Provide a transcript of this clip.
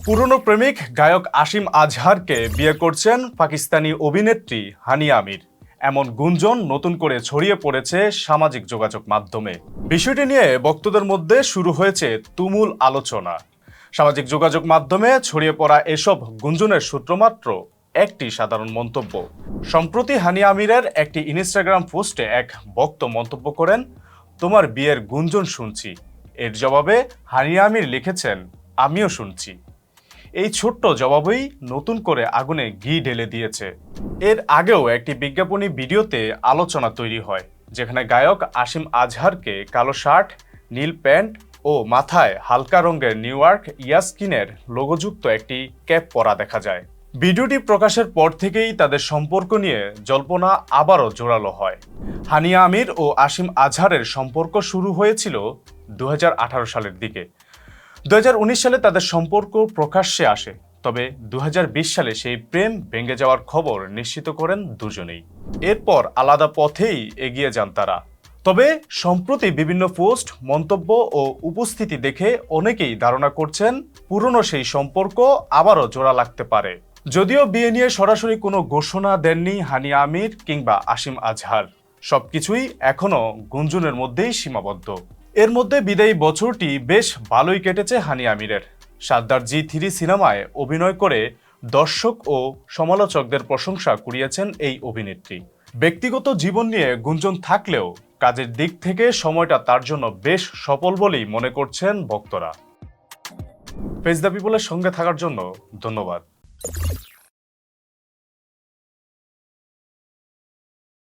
পুরনো প্রেমিক গায়ক আসিম আজহারকে বিয়ে করছেন পাকিস্তানি অভিনেত্রী হানিয়া আমির। এমন গুঞ্জন নতুন করে ছড়িয়ে পড়েছে সামাজিক যোগাযোগ মাধ্যমে। বিষয়টি নিয়ে ভক্তদের মধ্যে শুরু হয়েছে তুমুল আলোচনা। সামাজিক যোগাযোগ মাধ্যমে ছড়িয়ে পড়া এসব গুঞ্জনের সূত্র মাত্র একটি সাধারণ মন্তব্য। সম্প্রতি হানিয়া আমিরের একটি ইনস্টাগ্রাম পোস্টে এক ভক্ত মন্তব্য করেন, তোমার বিয়ের গুঞ্জন শুনছি। এর জবাবে হানিয়া আমির লিখেছেন, আমিও শুনছি। এই ছোট্ট জবাবেই নতুন করে আগুনে ঘি ঢেলে দিয়েছে। এর আগেও একটি বিজ্ঞাপনী ভিডিওতে আলোচনা তৈরি হয়, যেখানে গায়ক আসিম আজহারকে কালো শার্ট, নীল প্যান্ট ও মাথায় হালকা রঙের নিউইয়র্ক ইয়াস্কিনের লোগোযুক্ত একটি ক্যাপ পরা দেখা যায়। ভিডিওটি প্রকাশের পর থেকেই তাদের সম্পর্ক নিয়ে জল্পনা আবারও জোরালো হয়। হানিয়া আমির ও আসিম আজহারের সম্পর্ক শুরু হয়েছিল 2018 সালের দিকে। 2019 সালে তাদের সম্পর্ক প্রকাশ্যে আসে, তবে 2020 সালে সেই প্রেম ভেঙে যাওয়ার খবর নিশ্চিত করেন দুজনেই। এরপর আলাদা পথেই এগিয়ে যান তারা। তবে সম্প্রতি বিভিন্ন পোস্ট, মন্তব্য ও উপস্থিতি দেখে অনেকেই ধারণা করছেন পুরনো সেই সম্পর্ক আবারও জোড়া লাগতে পারে। যদিও বিয়ে নিয়ে সরাসরি কোনো ঘোষণা দেননি হানিয়া আমির কিংবা আসিম আজহার, সবকিছুই এখনো গুঞ্জনের মধ্যেই সীমাবদ্ধ। এর মধ্যে বিদায়ী বছরটি বেশ ভালোই কেটেছে হানিয়া আমিরের। সাদ্দার জি3 সিনেমায় অভিনয় করে দর্শক ও সমালোচকদের প্রশংসা কুড়িয়েছেন এই অভিনেত্রী। ব্যক্তিগত জীবন নিয়ে গুঞ্জন থাকলেও কাজের দিক থেকে সময়টা তার জন্য বেশ সফল বলেই মনে করছেন ভক্তরা। ফেস দ্য পিপলের সঙ্গে থাকার জন্য ধন্যবাদ।